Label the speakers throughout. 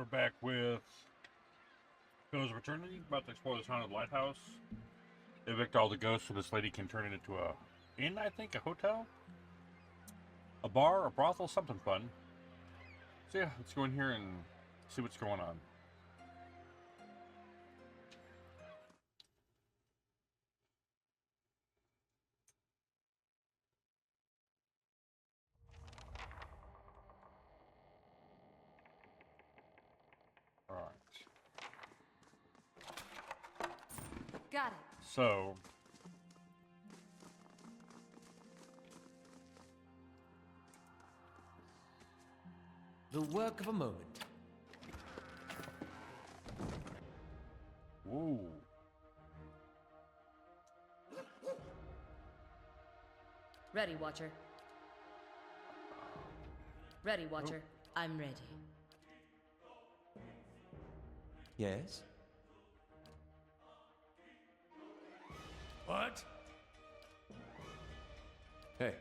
Speaker 1: We're back with Pillars of Eternity, about to explore the town of Lighthouse. Evict all the ghosts so this lady can turn it into a inn, I think, a hotel? A bar, a brothel, something fun. So yeah, let's go in here and see what's going on. Alright.
Speaker 2: Got it.
Speaker 1: So
Speaker 3: The work of a moment.
Speaker 1: whoa.
Speaker 2: Ready, Watcher. Ready, Watcher. I'm ready.
Speaker 3: Yes?
Speaker 4: What?
Speaker 3: Hey.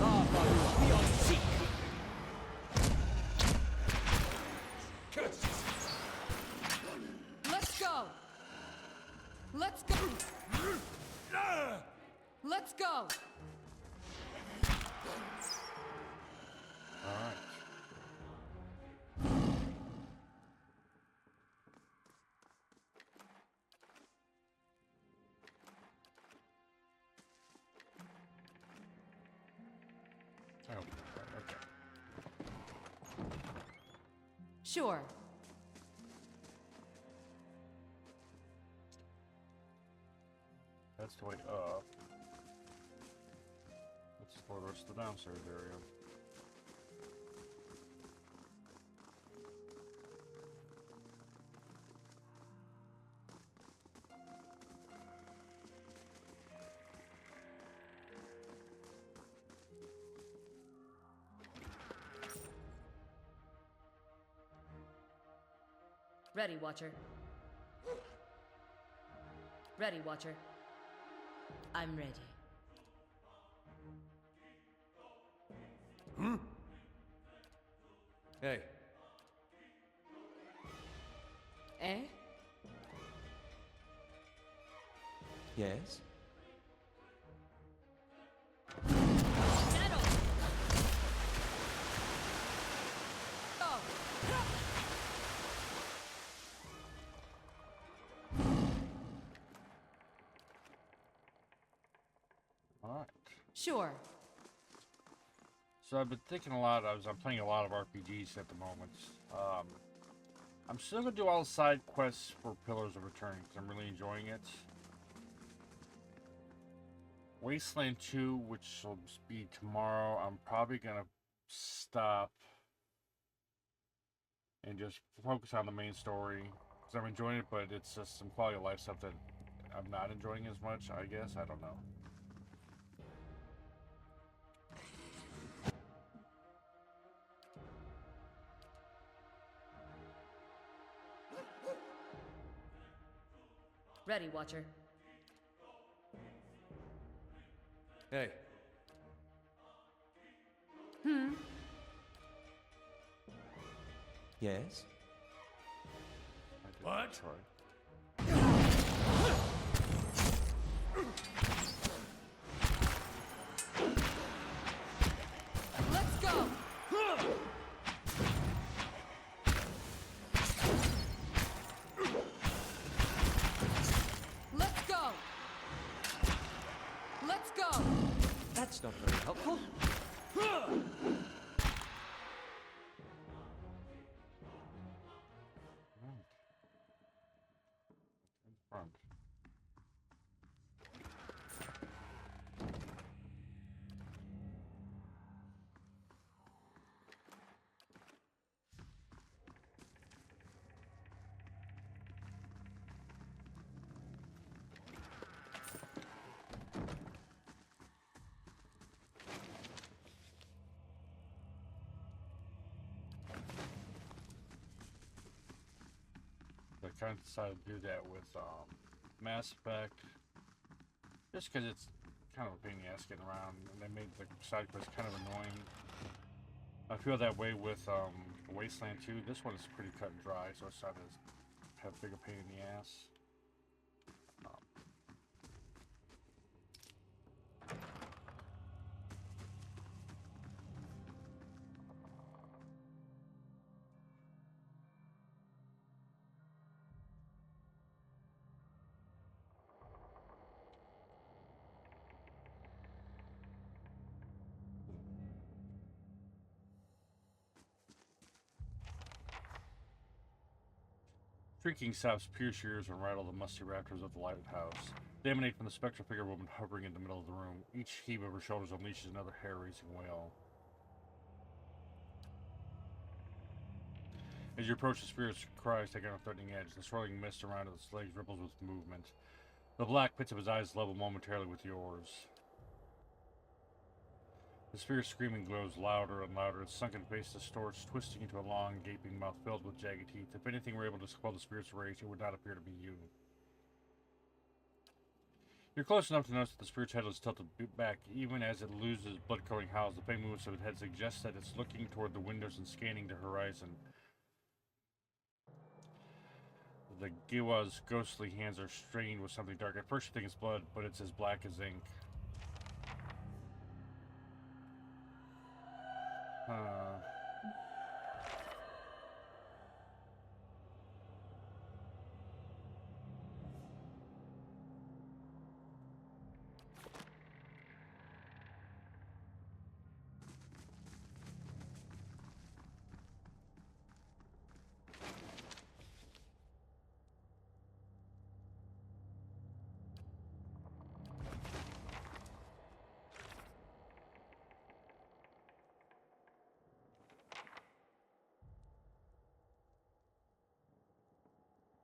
Speaker 3: Ah, Baru, we are seek.
Speaker 4: Curses!
Speaker 2: Let's go! Let's go! Let's go!
Speaker 1: Alright. Oh, okay.
Speaker 2: Sure.
Speaker 1: That's the way up. Let's explore the rest of the downstairs area.
Speaker 2: Ready, Watcher. Ready, Watcher. I'm ready.
Speaker 3: Hey.
Speaker 2: Eh?
Speaker 3: Yes?
Speaker 2: Metal! Go!
Speaker 1: Alright.
Speaker 2: Sure.
Speaker 1: So I've been thinking a lot. I'm playing a lot of RPGs at the moment. I'm still gonna do all the side quests for Pillars of Eternity because I'm really enjoying it. Wasteland 2, which will be tomorrow, I'm probably gonna stop and just focus on the main story because I'm enjoying it, but it's just some quality of life stuff that I'm not enjoying as much. I guess I don't know.
Speaker 2: Ready, Watcher.
Speaker 3: Hey. Yes?
Speaker 1: I did
Speaker 4: What?
Speaker 1: try.
Speaker 2: Let's go! Let's go! Let's go!
Speaker 3: That's not very helpful.
Speaker 1: Right. In front. I kind of decided to do that with Mass Effect Just because it's kind of a pain in the ass getting around, and they made the side quest kind of annoying. I feel that way with Wasteland 2. This one is pretty cut and dry, so it's not as have big a pain in the ass. Shrieking sobs pierce your ears and rattle the musty rafters of the lighthouse. They emanate from the spectral figure woman hovering in the middle of the room. Each heave of her shoulders unleashes another hair-raising wail. As you approach, the spirit's cries take on a threatening edge. The swirling mist around its legs ripples with movement. The black pits of his eyes level momentarily with yours. The spirit's screaming grows louder and louder. Its sunken face distorts, twisting into a long, gaping mouth filled with jagged teeth. If anything were able to quell the spirit's rage, it would not appear to be you. You're close enough to notice that the spirit's head is tilted back, even as it loses blood-curdling howls. The faint movements of its head suggest that it's looking toward the windows and scanning the horizon. The Giwa's ghostly hands are strained with something dark. At first you think it's blood, but it's as black as ink.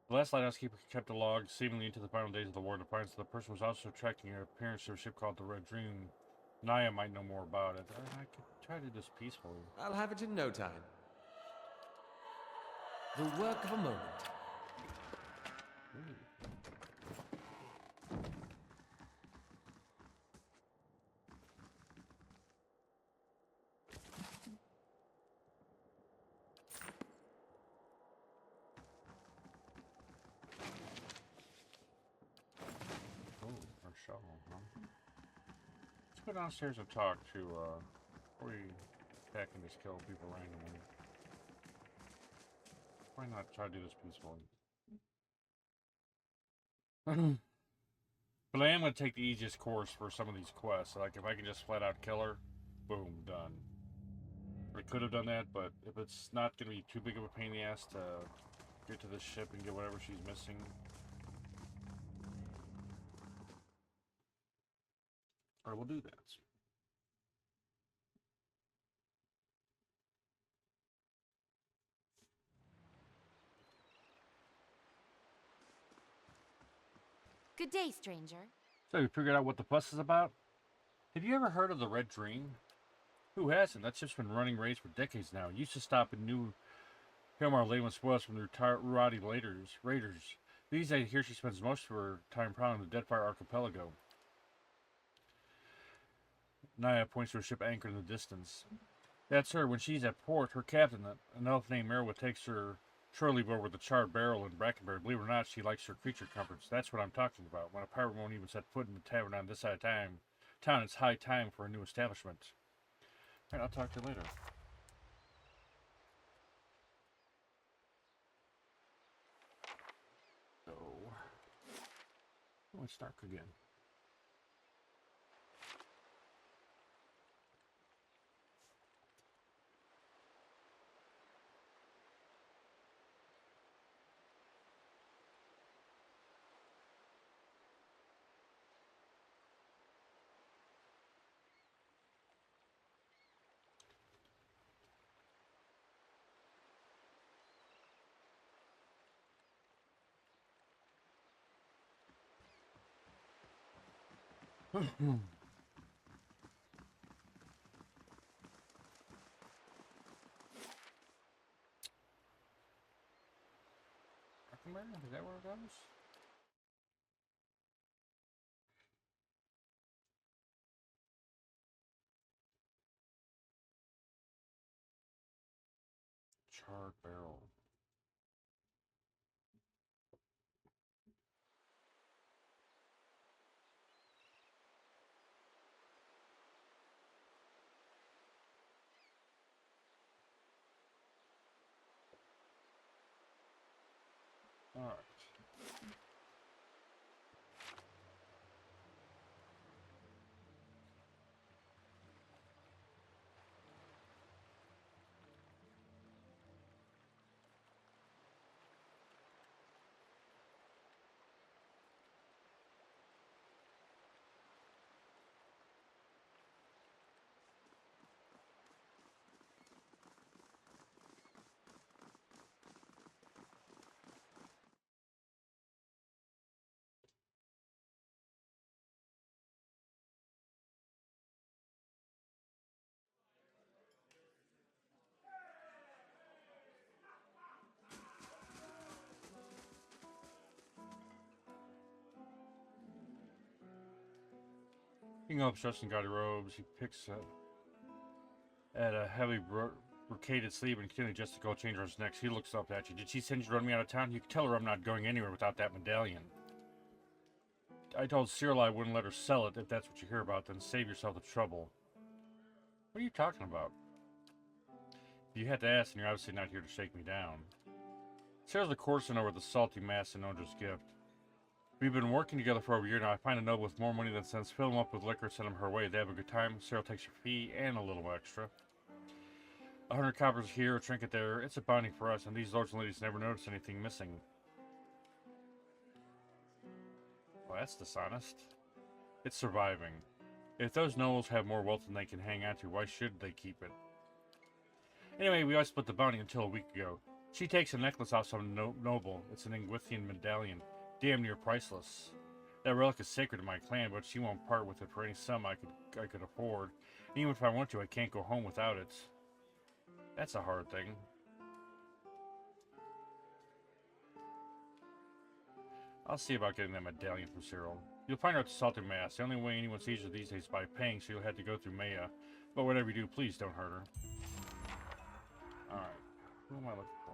Speaker 1: The last lighthouse keeper kept a log, seemingly into the final days of the war, to find that the person was also tracking an appearance to a ship called the Red Dream. Naya might know more about it. I could try to do this peacefully.
Speaker 3: I'll have it in no time. The work of a moment.
Speaker 1: Shovel, huh? Let's go downstairs and talk to, before we attack and just kill people randomly. Why not try to do this peacefully? But I am going to take the easiest course for some of these quests. Like, if I can just flat out kill her, boom, done. I could have done that, but if it's not going to be too big of a pain in the ass to get to the ship and get whatever she's missing, I will do that.
Speaker 4: Good day, stranger.
Speaker 1: So you figured out what the fuss is about? Have you ever heard of the Red Dream? Who hasn't? That ship's been running raids for decades now. It used to stop in New Helmar laden with spoils from the rowdy raiders. These days, here she spends most of her time prowling the Deadfire Archipelago. Naya points to a ship anchored in the distance. That's her. When she's at port, her captain, an elf named Merowith, takes her shore leave over the charred barrel in Brackenbury. Believe it or not, she likes her creature comforts. That's what I'm talking about. When a pirate won't even set foot in the tavern on this side of town, it's high time for a new establishment. Alright, I'll talk to you later. So, it's dark again. Is that where it goes? charred barrel. All right. Picking up dressed in gaudy robes, he picks at a heavy brocaded sleeve and continually just to go change her next. He looks up at you. Did she send you to run me out of town? You can tell her I'm not going anywhere without that medallion. I told Cyril I wouldn't let her sell it. If that's what you hear about, then save yourself the trouble. What are you talking about? If you had to ask, and you're obviously not here to shake me down. Cyril's the courtesan over the salty mass and Ondra's gift. We've been working together for over a year now. I find a noble with more money than sense. Fill him up with liquor, send him her way. They have a good time. Cyril takes your fee and a little extra. 100 coppers here, a trinket there. It's a bounty for us, and these lords and ladies never notice anything missing. Well, that's dishonest. It's surviving. If those nobles have more wealth than they can hang on to, why should they keep it? Anyway, we all split the bounty until a week ago. She takes a necklace off some noble. It's an Ingwithian medallion. Damn near priceless. That relic is sacred to my clan, but she won't part with it for any sum I could afford. And even if I want to, I can't go home without it. That's a hard thing. I'll see about getting that medallion from Cyril. You'll find her at the Salted Mass. The only way anyone sees her these days is by paying, so you'll have to go through Maya. But whatever you do, please don't hurt her. Alright. Who am I looking for?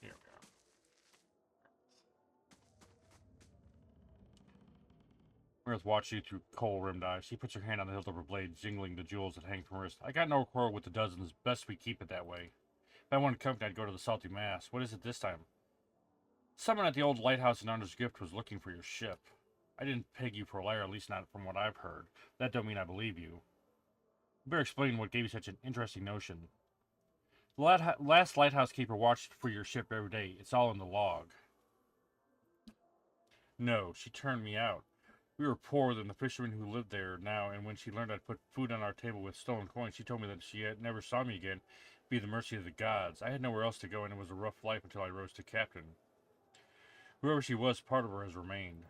Speaker 1: Here we go. Mirth watches you through coal-rimmed eyes. She puts her hand on the hilt of her blade, jingling the jewels that hang from her wrist. I got no quarrel with the dozens. Best we keep it that way. If I wanted company, I'd go to the Salty Mass. What is it this time? Someone at the old lighthouse in Ondra's gift was looking for your ship. I didn't peg you for a liar, at least not from what I've heard. That don't mean I believe you. You better explain what gave you such an interesting notion. The last lighthouse keeper watched for your ship every day. It's all in the log. No, she turned me out. We were poorer than the fishermen who lived there now, and when she learned I'd put food on our table with stolen coins, she told me that she had never saw me again, be the mercy of the gods. I had nowhere else to go, and it was a rough life until I rose to captain. Whoever she was, part of her has remained.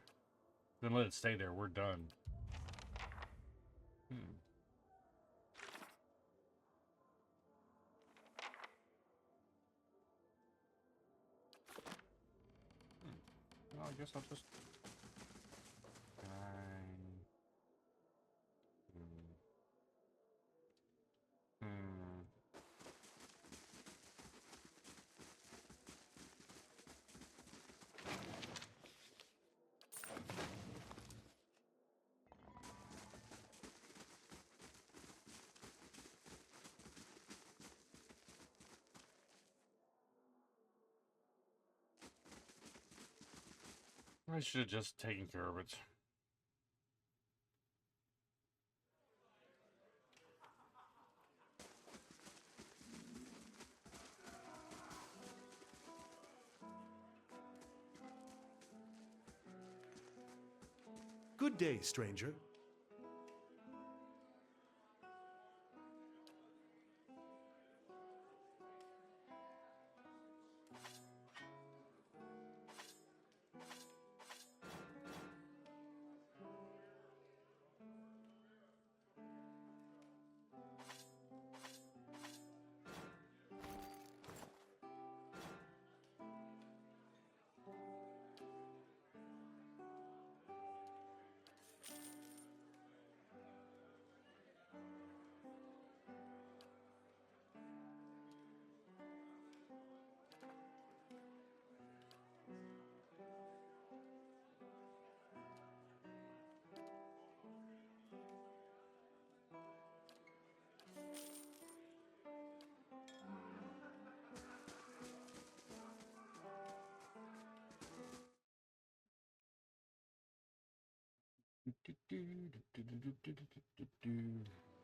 Speaker 1: Then let it stay there. We're done. Well, I guess I'll just... I should have just taken care of it.
Speaker 5: Good day, stranger.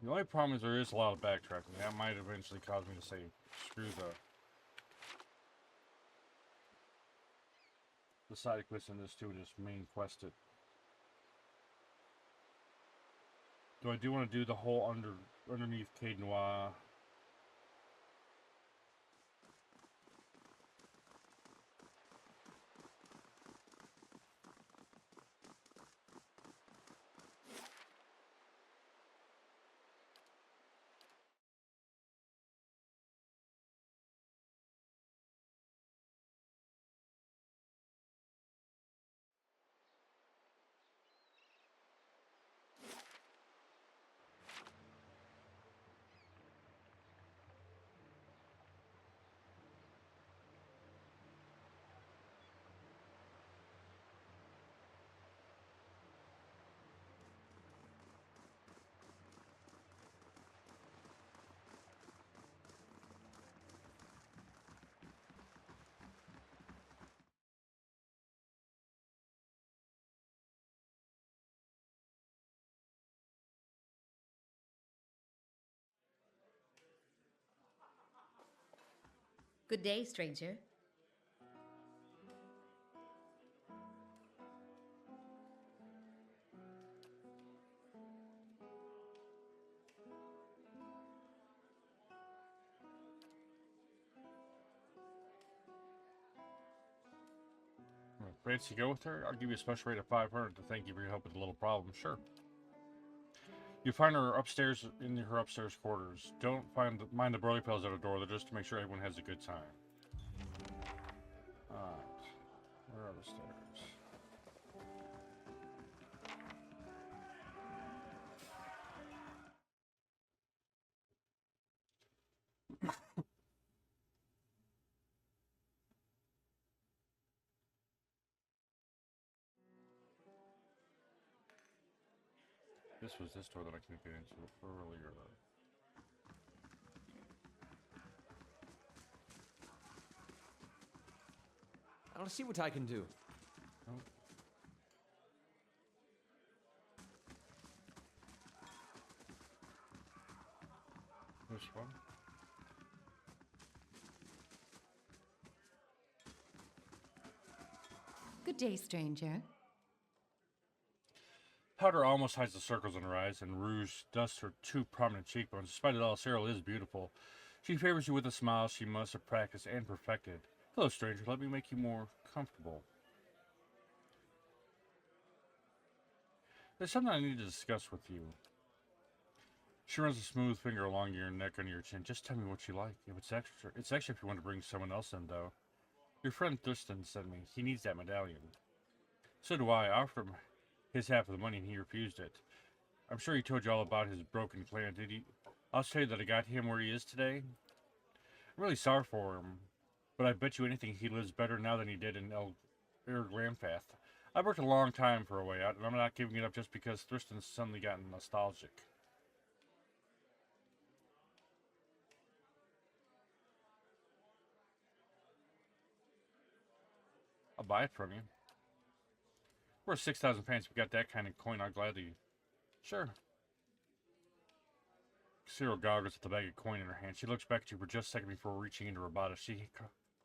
Speaker 1: The only problem is there is a lot of backtracking. That might eventually cause me to say, screw the side quest in this too, and just main quest it. Do I do want to do the whole underneath Cade Noir?
Speaker 2: Good day, stranger.
Speaker 1: Fancy go with her? I'll give you a special rate of 500 to thank you for your help with the little problem. Sure. You find her upstairs in her upstairs quarters. Don't mind the burly fellas at her door. They're just to make sure everyone has a good time. Alright. Where are the stairs? This was this door that I couldn't get into earlier.
Speaker 3: I'll see what I can do.
Speaker 1: Oh. This one?
Speaker 2: Good day, stranger.
Speaker 1: Powder almost hides the circles in her eyes, and rouge dusts her two prominent cheekbones. Despite it all, Cyril is beautiful. She favors you with a smile she must have practiced and perfected. Hello, stranger. Let me make you more comfortable. There's something I need to discuss with you. She runs a smooth finger along your neck under your chin. Just tell me what you like. If it's extra, it's extra if you want to bring someone else in, though. Your friend Thurston sent me. He needs that medallion. So do I. I offered him his half of the money and he refused it. I'm sure he told you all about his broken clan, did he? I'll tell you that I got him where he is today. I'm really sorry for him, but I bet you anything he lives better now than he did in Glamfath. I've worked a long time for a way out, and I'm not giving it up just because Thurston's suddenly gotten nostalgic. I'll buy it from you. We're 6,000 pants. We got that kind of coin. I'll gladly. Sure. Cyril goggles at the bag of coin in her hand. She looks back at you for just a second before reaching into her bodice. She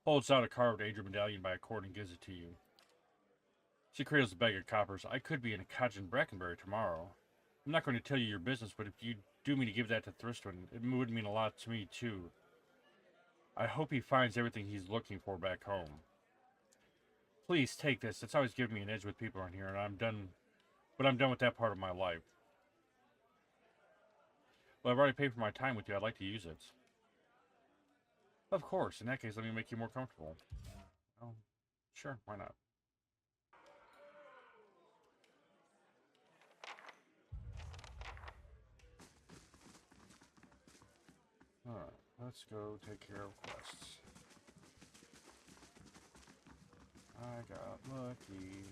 Speaker 1: holds out a carved Adrian medallion by a cord and gives it to you. She cradles the bag of coppers. I could be in a cottage in Brackenbury tomorrow. I'm not going to tell you your business, but if you do mean to give that to Thriston, it would mean a lot to me, too. I hope he finds everything he's looking for back home. Please take this. It's always given me an edge with people around here, and I'm done with that part of my life. Well, I've already paid for my time with you. I'd like to use it. Of course. In that case, let me make you more comfortable. Oh, sure. Why not? Alright, let's go take care of quests. I got lucky.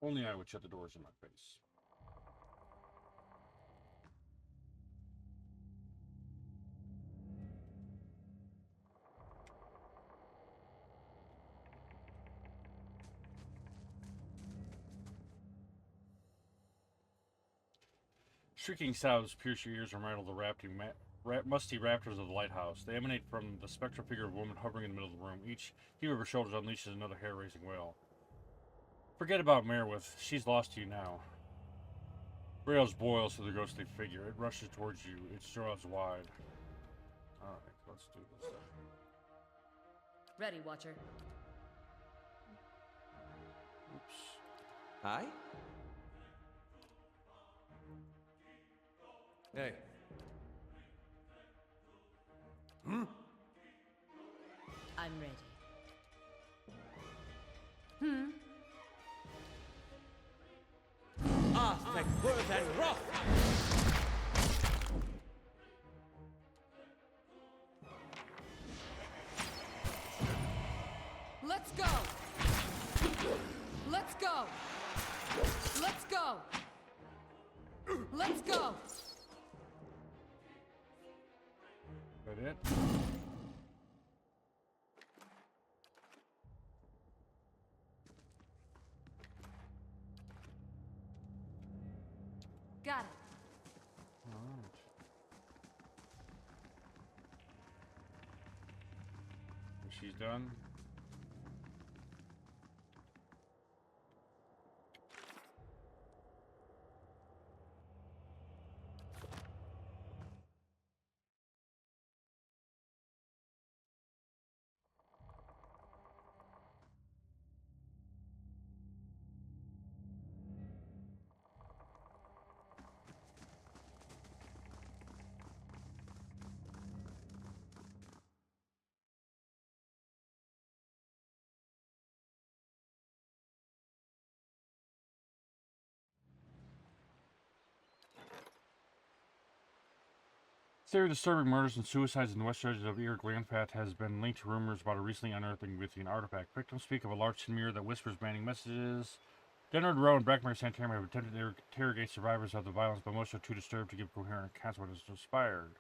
Speaker 1: Only I would shut the doors in my face. Shrieking sounds pierce your ears and rattle the musty rafters of the lighthouse. They emanate from the spectral figure of a woman hovering in the middle of the room. Each heave of her shoulders unleashes another hair-raising wail. Forget about Merwith. She's lost to you now. Rails boils through the ghostly figure. It rushes towards you, its jaws wide. Alright, let's do this then.
Speaker 2: Ready, Watcher.
Speaker 1: Oops.
Speaker 3: Aye? Hey.
Speaker 2: I'm ready.
Speaker 3: Aztec birth and wrath!
Speaker 6: Let's go! Let's go! Let's go! Let's go!
Speaker 1: That it?
Speaker 4: Got it.
Speaker 1: Alright. She's done. Series of disturbing murders and suicides in the west edges of Glanfat has been linked to rumors about a recently unearthed Withian artifact. Victims speak of a large tin mirror that whispers banning messages. Denard Rowe and Brackmere Santarum have attempted to interrogate survivors of the violence, but most are too disturbed to give coherent accounts of what has transpired.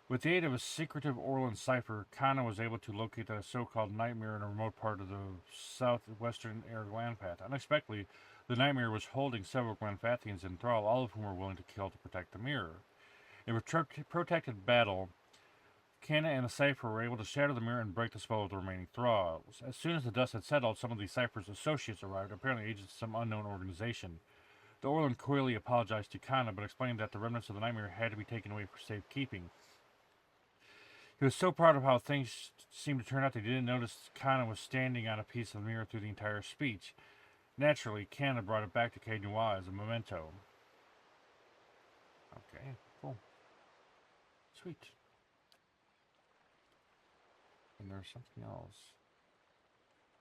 Speaker 1: With the aid of a secretive Orlan cipher, Kana was able to locate the so-called nightmare in a remote part of the southwestern Glanfat. Unexpectedly, the nightmare was holding several Glanfathians in thrall, all of whom were willing to kill to protect the mirror. In a protracted battle, Kana and the Cypher were able to shatter the mirror and break the spell of the remaining thralls. As soon as the dust had settled, some of the Cypher's associates arrived, apparently agents of some unknown organization. The Orlan coyly apologized to Kana, but explained that the remnants of the nightmare had to be taken away for safekeeping. He was so proud of how things seemed to turn out that he didn't notice Kana was standing on a piece of the mirror through the entire speech. Naturally, Kana brought it back to Kainua as a memento. Okay, cool. Sweet. And there's something else.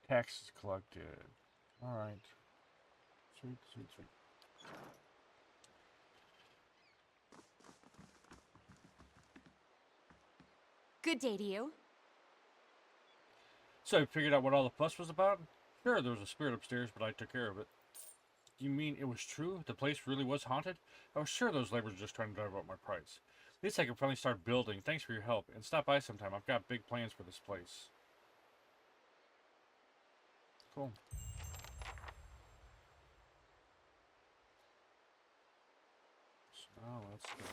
Speaker 1: Taxes collected. Alright. Sweet, sweet, sweet.
Speaker 4: Good day to you.
Speaker 1: So you figured out what all the fuss was about? Sure, there was a spirit upstairs, but I took care of it. You mean it was true? The place really was haunted? I was sure those laborers were just trying to drive up my price. At least I can finally start building. Thanks for your help. And stop by sometime. I've got big plans for this place. Cool. So let's go.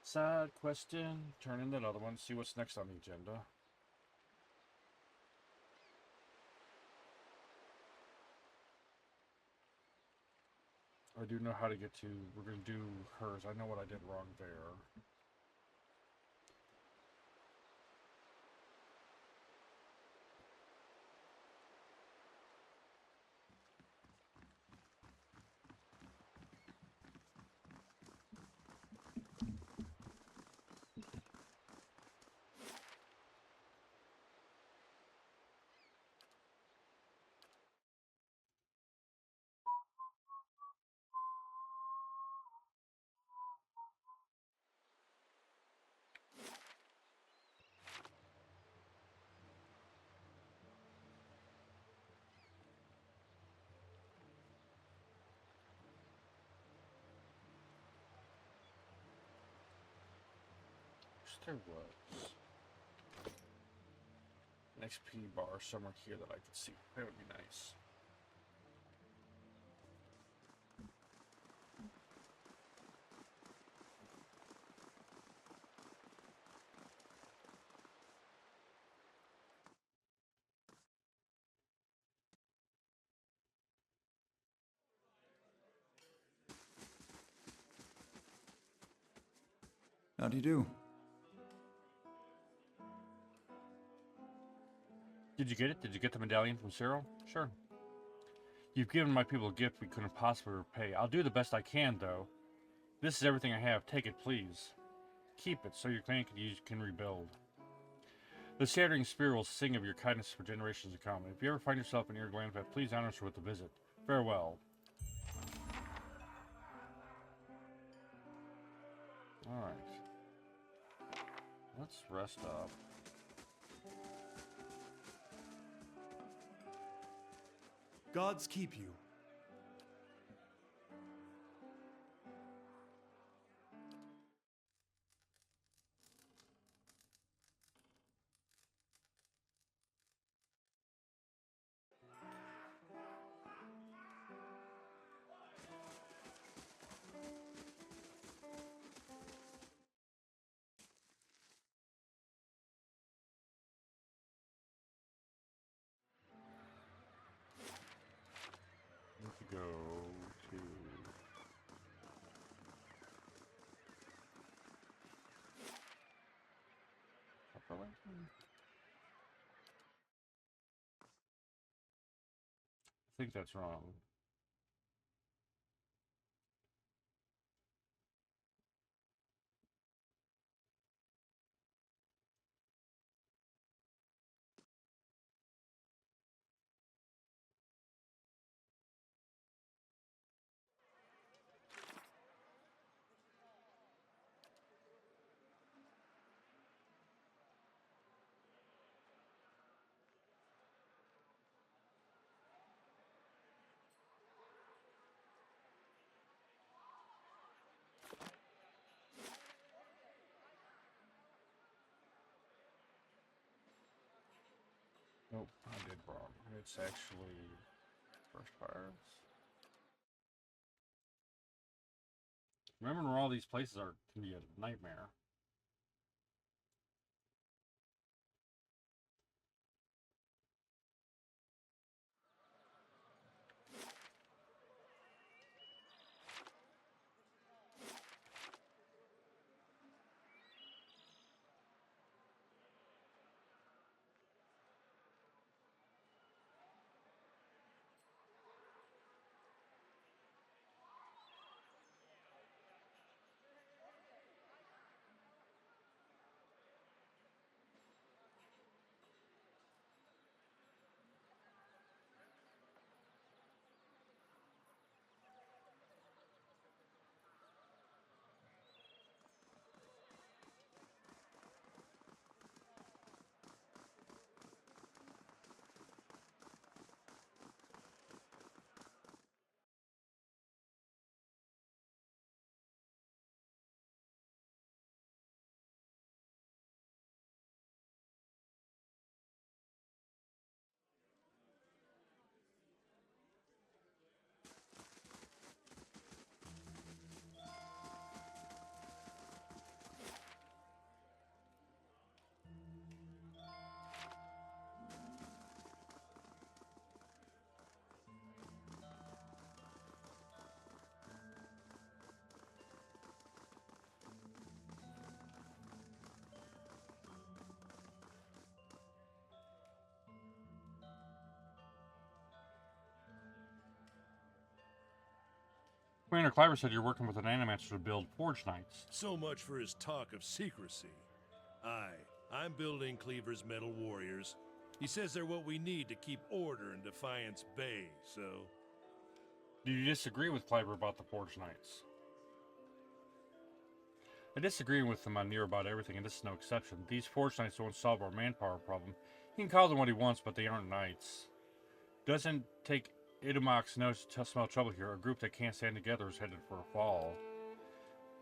Speaker 1: Side question. Turn in that other one. See what's next on the agenda. I do know how to get to. We're going to do hers. I know what I did wrong there. there was an XP bar somewhere here that I could see. That would be nice.
Speaker 7: How do you do?
Speaker 1: Did you get it? Did you get the medallion from Cyril? Sure. You've given my people a gift we couldn't possibly repay. I'll do the best I can, though. This is everything I have. Take it, please. Keep it so your clan can rebuild. The Shattering Spear will sing of your kindness for generations to come. If you ever find yourself in your Glanfat, please honor us with a visit. Farewell. Alright. Let's rest up.
Speaker 5: Gods keep you.
Speaker 1: Let's go to... Upperway? I think that's wrong. Nope, I did wrong. It's actually First Pirates. Remembering where all these places are can be a nightmare. Commander Cliver said you're working with an animator to build Forge Knights.
Speaker 5: So much for his talk of secrecy. Aye, I'm building Cleaver's Metal Warriors. He says they're what we need to keep order in Defiance Bay, so...
Speaker 1: Do you disagree with Cliver about the Forge Knights? I disagree with him on near about everything, and this is no exception. These Forge Knights won't solve our manpower problem. He can call them what he wants, but they aren't knights. Doesn't take Idamock's nose to smell trouble here. A group that can't stand together is headed for a fall.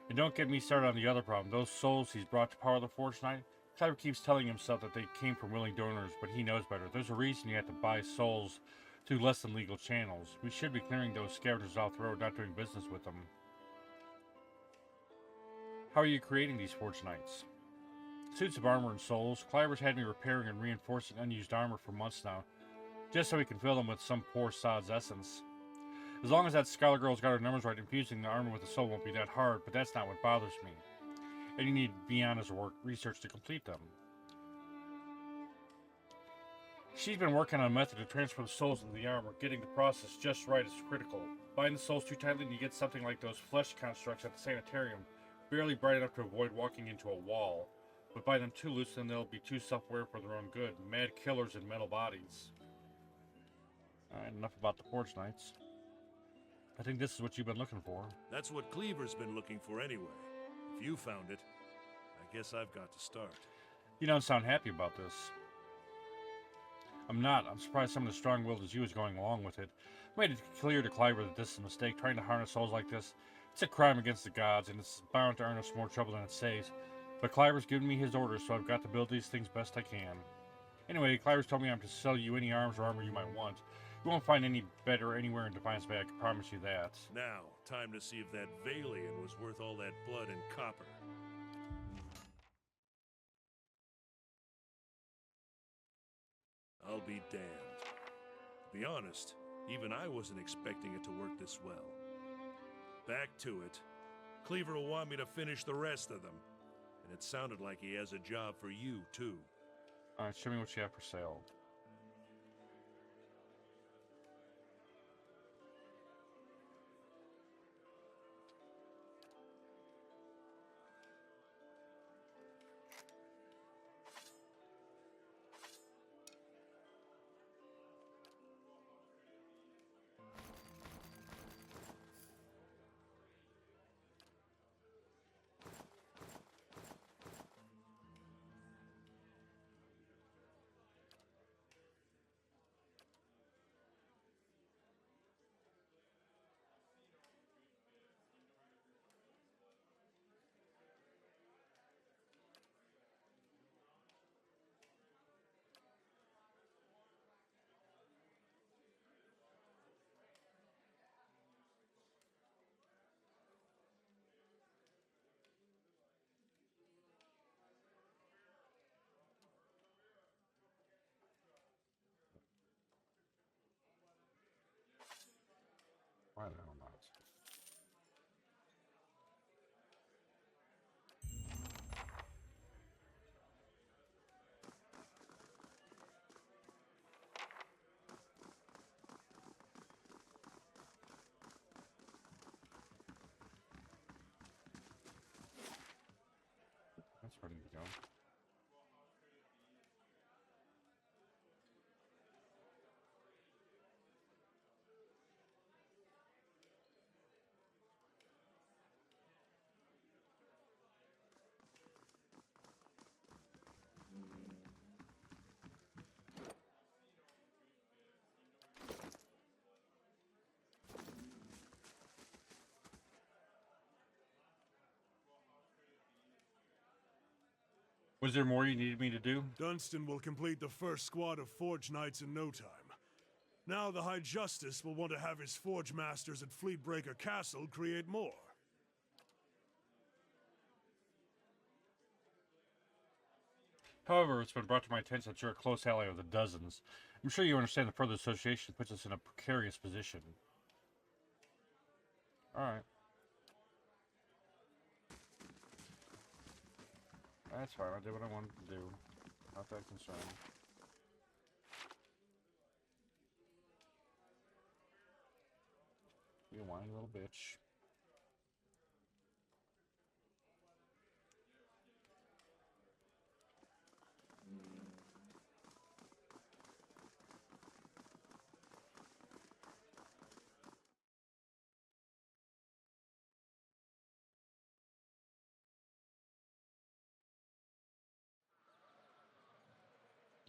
Speaker 1: And don't get me started on the other problem. Those souls he's brought to power the Forge Knight. Cliver keeps telling himself that they came from willing donors, but he knows better. There's a reason you have to buy souls through less than legal channels. We should be clearing those scavengers off the road, not doing business with them. How are you creating these Forge Knights? Suits of armor and souls. Cliver's had me repairing and reinforcing unused armor for months now, just so we can fill them with some poor sod's essence. As long as that Scholar Girl's got her numbers right, infusing the armor with the soul won't be that hard, but that's not what bothers me. And you need Beyond's work research to complete them. She's been working on a method to transfer the souls into the armor. Getting the process just right is critical. Bind the souls too tightly and you get something like those flesh constructs at the sanitarium, barely bright enough to avoid walking into a wall. But bind them too loose and they'll be too self-aware for their own good. Mad killers in metal bodies. Alright, enough about the Forge Knights. I think this is what you've been looking for.
Speaker 5: That's what Cleaver's been looking for anyway. If you found it, I guess I've got to start.
Speaker 1: You don't sound happy about this. I'm not. I'm surprised someone as strong-willed as you is going along with it. I made it clear to Cliver that this is a mistake. Trying to harness souls like this, it's a crime against the gods, and it's bound to earn us more trouble than it saves. But Cliver's given me his orders, so I've got to build these things best I can. Anyway, Cliver's told me I'm to sell you any arms or armor you might want. You won't find any better anywhere in Defiance Bay, I can promise you that.
Speaker 5: Now, time to see if that Valian was worth all that blood and copper. I'll be damned. To be honest, even I wasn't expecting it to work this well. Back to it. Cleaver will want me to finish the rest of them. And it sounded like he has a job for you, too.
Speaker 1: Alright, show me what you have for sale. Why the hell not? That's ready to go. Was there more you needed me to do?
Speaker 7: Dunstan will complete the first squad of Forge Knights in no time. Now the High Justice will want to have his Forge Masters at Fleetbreaker Castle create more.
Speaker 1: However, it's been brought to my attention that you're a close ally of the Dozens. I'm sure you understand that further association puts us in a precarious position. Alright. That's fine, I did what I wanted to do. Not that concerned. You whiny little bitch.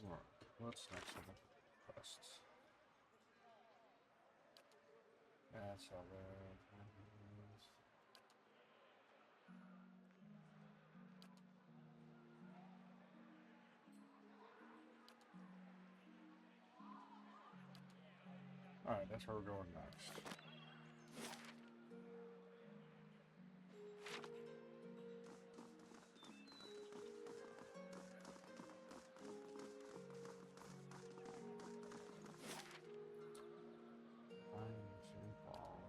Speaker 1: Alright, what's next on the quests? That's how that is. Alright, that's where we're going next. Pines and falls.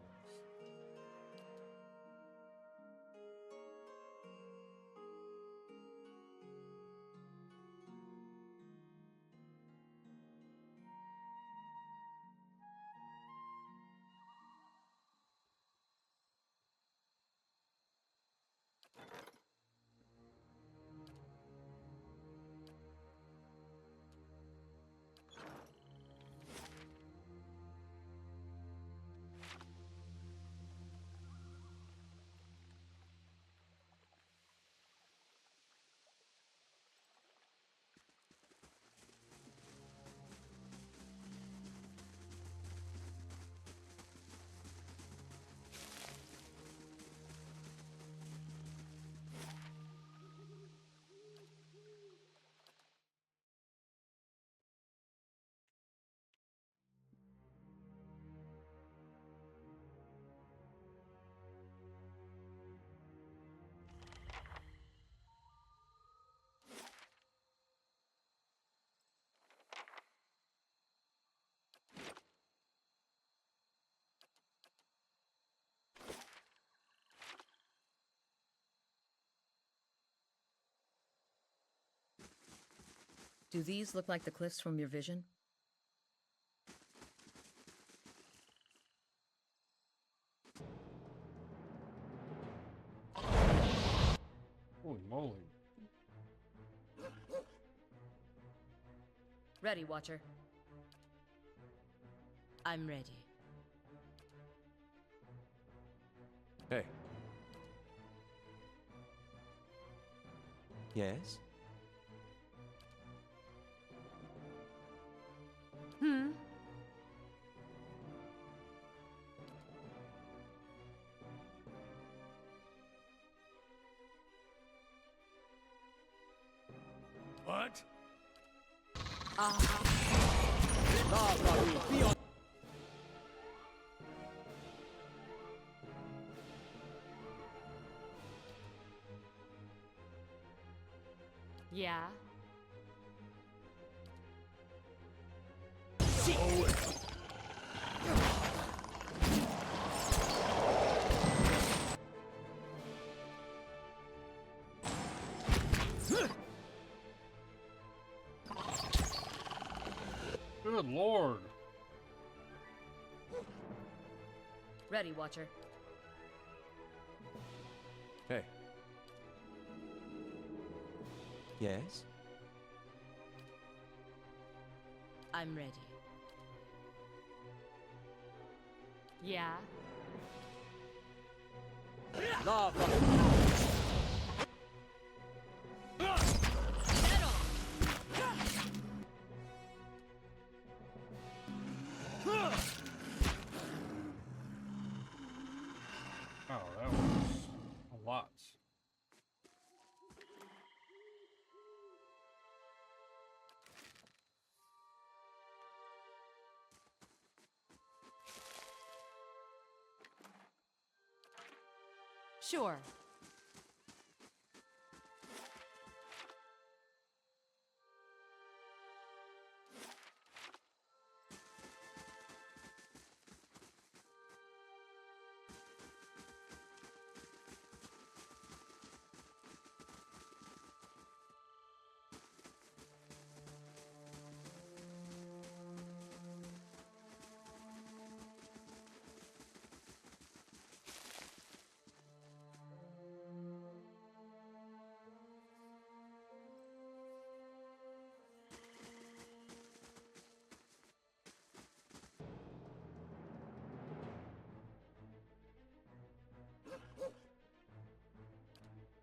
Speaker 2: Do these look like the cliffs from your vision?
Speaker 1: Holy moly.
Speaker 2: Ready, Watcher. I'm ready.
Speaker 3: Hey. Yes?
Speaker 4: Hmm?
Speaker 5: What?
Speaker 4: Yeah?
Speaker 1: Good lord.
Speaker 2: Ready, Watcher.
Speaker 3: Hey. Yes?
Speaker 2: I'm ready.
Speaker 4: Yeah?
Speaker 1: Oh, that was a lot.
Speaker 4: Sure.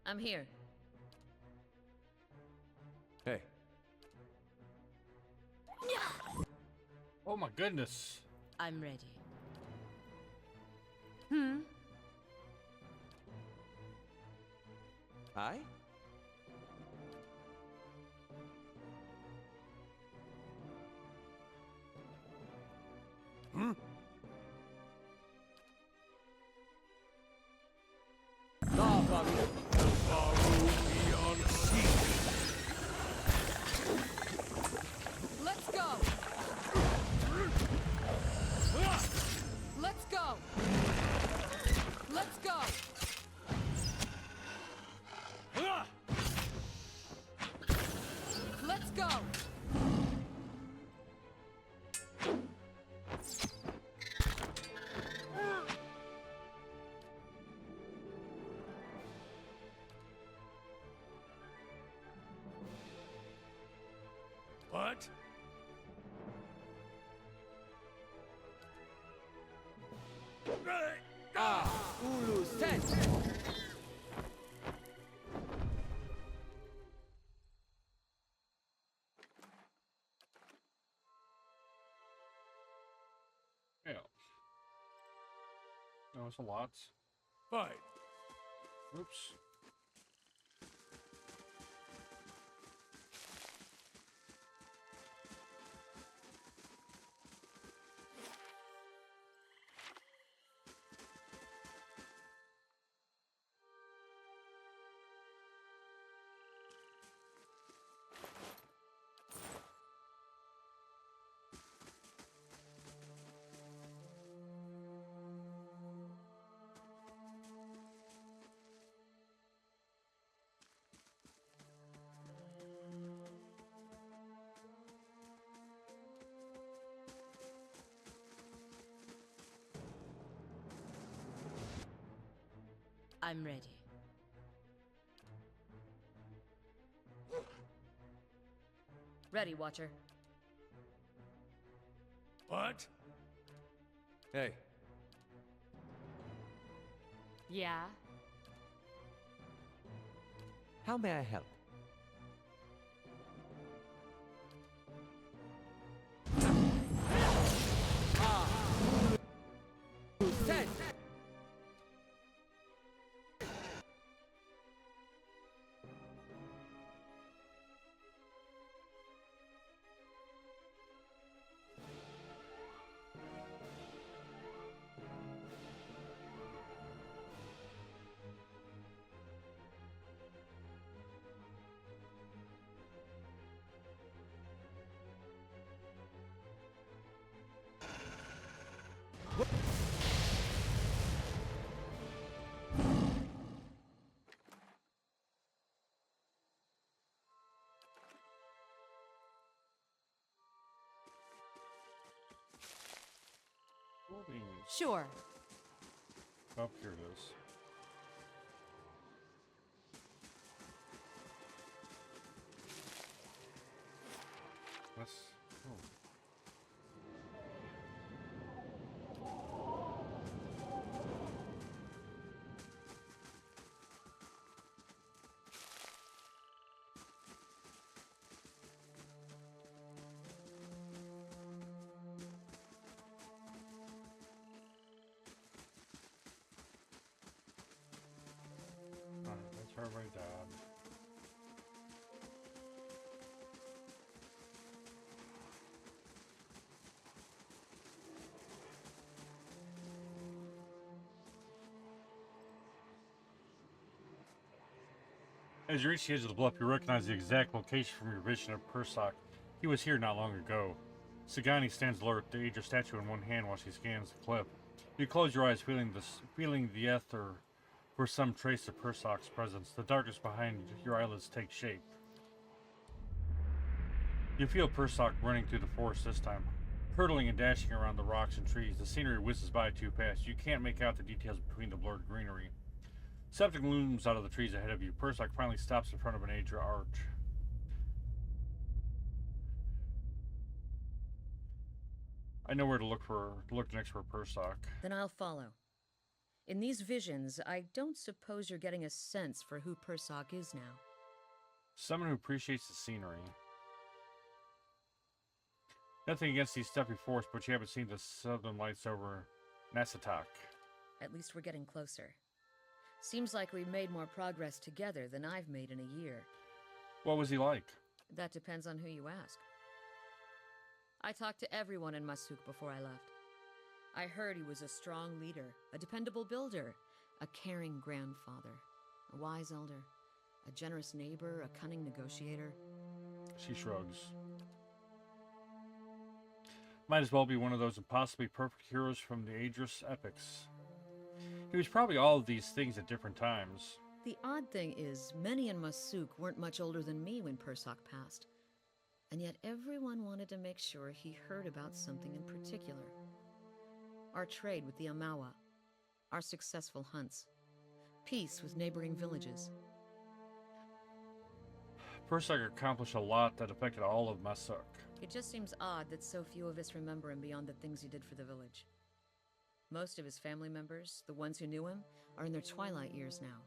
Speaker 2: I'm here.
Speaker 3: Hey.
Speaker 1: Oh my goodness.
Speaker 2: I'm ready.
Speaker 4: Hmm?
Speaker 3: I?
Speaker 5: Hmm?
Speaker 6: Let's go! Let's go! Let's go! Let's go!
Speaker 5: What?
Speaker 3: Ulu Sen!
Speaker 1: Yeah. No, it's a lot.
Speaker 5: Fight.
Speaker 1: Oops.
Speaker 2: I'm ready. Ready, Watcher.
Speaker 5: What?
Speaker 3: Hey,
Speaker 4: Yeah.
Speaker 3: how may I help? Ulu Sen!
Speaker 1: Moving.
Speaker 4: Sure.
Speaker 1: Oh, here it is. Let's. Oh. Alright, that's her right dad. As you reach the edge of the bluff, you recognize the exact location from your vision of Persoc. He was here not long ago. Sagani stands alert, the Aegir statue in one hand while she scans the cliff. You close your eyes, feeling the ether for some trace of Persoc's presence. The darkness behind your eyelids takes shape. You feel Persoc running through the forest this time, hurtling and dashing around the rocks and trees. The scenery whizzes by too fast. You can't make out the details between the blurred greenery. Something looms out of the trees ahead of you. Persoc finally stops in front of an Aegir arch. I know where to look next for Persoc.
Speaker 2: Then I'll follow. In these visions, I don't suppose you're getting a sense for who Persoc is now.
Speaker 1: Someone who appreciates the scenery. Nothing against these stuffy forests, but you haven't seen the southern lights over Nasatak.
Speaker 2: At least we're getting closer. Seems like we made more progress together than I've made in a year.
Speaker 1: What was he like?
Speaker 2: That depends on who you ask. I talked to everyone in Masuk before I left. I heard he was a strong leader, a dependable builder, A caring grandfather, a wise elder, a generous neighbor, a cunning negotiator.
Speaker 1: She shrugs. Might as well be one of those impossibly perfect heroes from the ageless epics. He was probably all of these things at different times.
Speaker 2: The odd thing is, many in Masuk weren't much older than me when Persak passed. And yet everyone wanted to make sure he heard about something in particular. Our trade with the Amawa, our successful hunts, peace with neighboring villages.
Speaker 1: Persak accomplished a lot that affected all of Masuk.
Speaker 2: It just seems odd that so few of us remember him beyond the things he did for the village. Most of his family members, the ones who knew him, are in their twilight years now.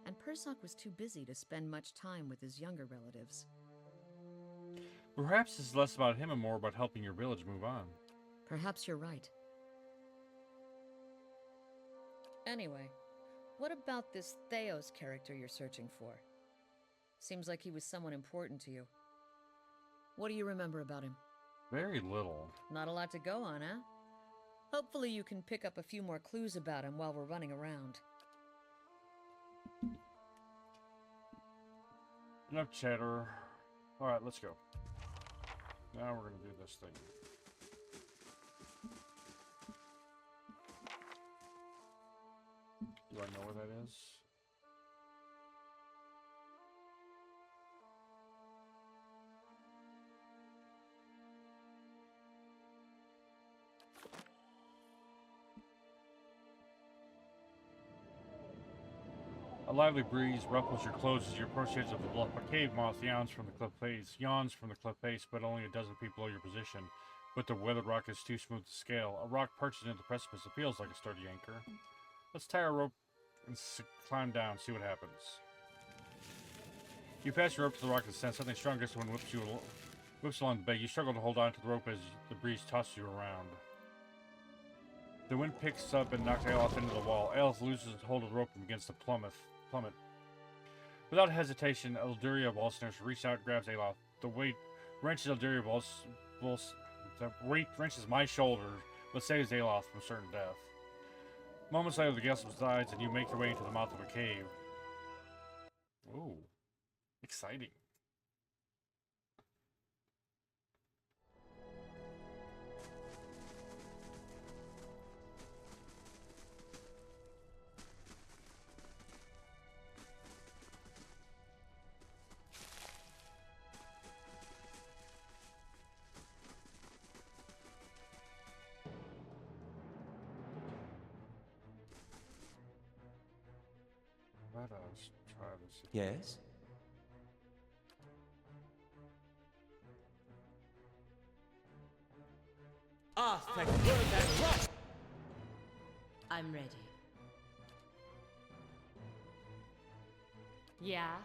Speaker 2: And Persak was too busy to spend much time with his younger relatives.
Speaker 1: Perhaps it's less about him and more about helping your village move on.
Speaker 2: Perhaps you're right. Anyway, what about this Theos character you're searching for? Seems like he was someone important to you. What do you remember about him?
Speaker 1: Very little.
Speaker 2: Not a lot to go on, huh? Hopefully you can pick up a few more clues about him while we're running around.
Speaker 1: Enough chatter. Alright, let's go. Now we're gonna do this thing. Do I know where that is? A lively breeze ruffles your clothes as you approach the edge of the bluff. A cave moth yawns from the cliff face, but only a dozen feet below your position. But the weathered rock is too smooth to scale. A rock perches into the precipice. It feels like a sturdy anchor. Let's tie a rope and climb down, see what happens. You pass your rope to the rock and sense something strong gets when whips along the bay. You struggle to hold on to the rope as the breeze tosses you around. The wind picks up and knocks Aloth into the wall. Aloth loses hold of the rope and begins to plummet. Without hesitation, Elduria Bolsner reaches out and grabs Aloth. The weight wrenches my shoulder, but saves Aloth from certain death. Moments later, the gale subsides and you make your way into the mouth of a cave. Ooh, exciting. Let us try this again.
Speaker 3: Yes? Ah, thank goodness!
Speaker 4: I'm ready. Yeah?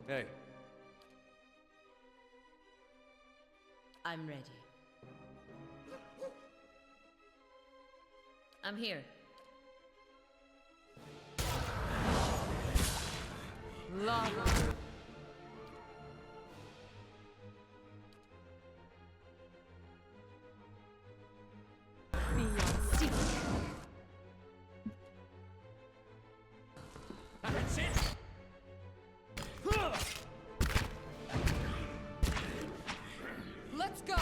Speaker 3: Hey,
Speaker 4: I'm ready.
Speaker 2: I'm here.
Speaker 6: Lava.
Speaker 4: Beyond seek.
Speaker 3: that's it!
Speaker 6: Let's go.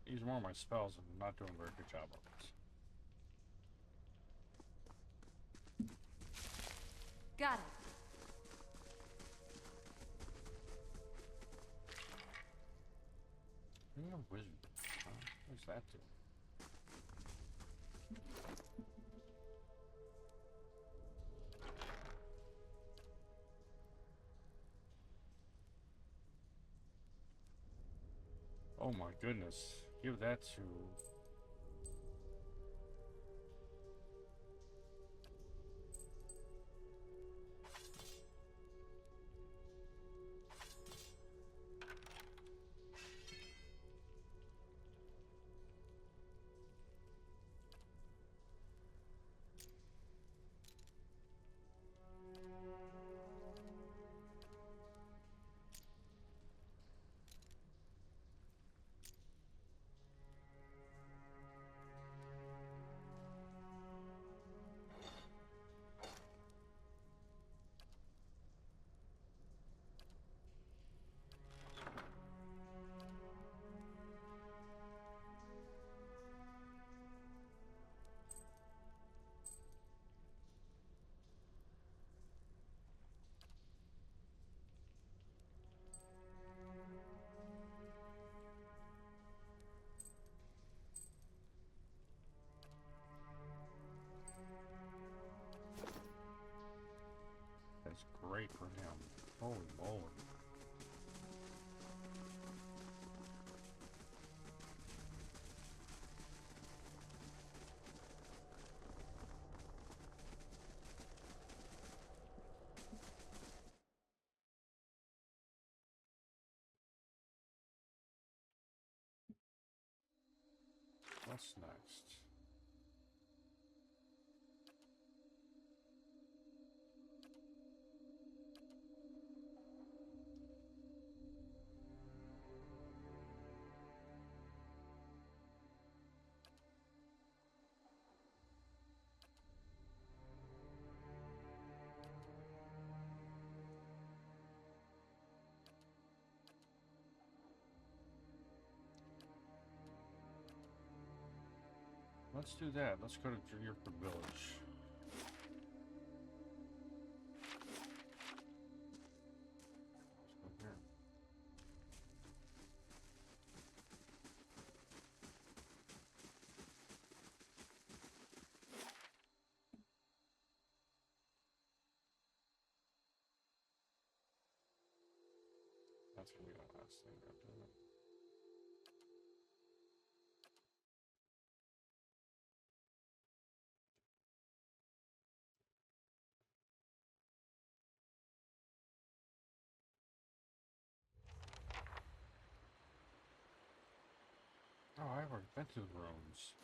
Speaker 1: Use more of my spells and I'm not doing a very good job of it.
Speaker 4: Got it.
Speaker 1: Ring of Wisdom. Huh? What's that do? Oh my goodness. Give that to... Holy moly. What's next? Let's do that. Let's go to Deerford Village. Let's go here. That's gonna be the last thing I'm doing. Oh, I've already been to the rooms.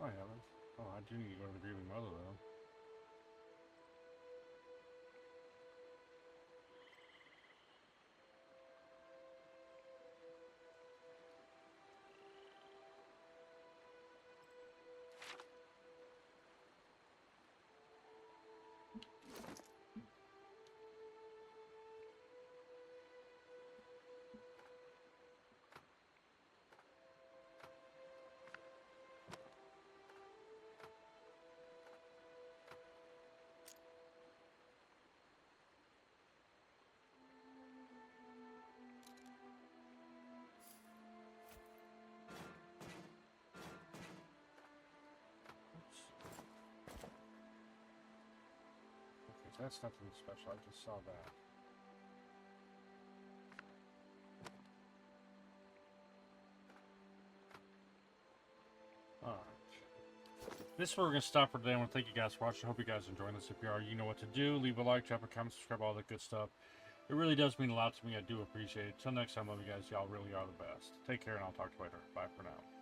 Speaker 1: Oh, I haven't. Oh, I do need to go to the Grieving Mother, though. Oops. Okay, that's nothing special. I just saw that. Alright. This is where we're going to stop for today. I want to thank you guys for watching. I hope you guys enjoyed this. If you are, you know what to do. Leave a like, drop a comment, subscribe, all that good stuff. It really does mean a lot to me. I do appreciate it. Till next time, love you guys. Y'all really are the best. Take care, and I'll talk to you later. Bye for now.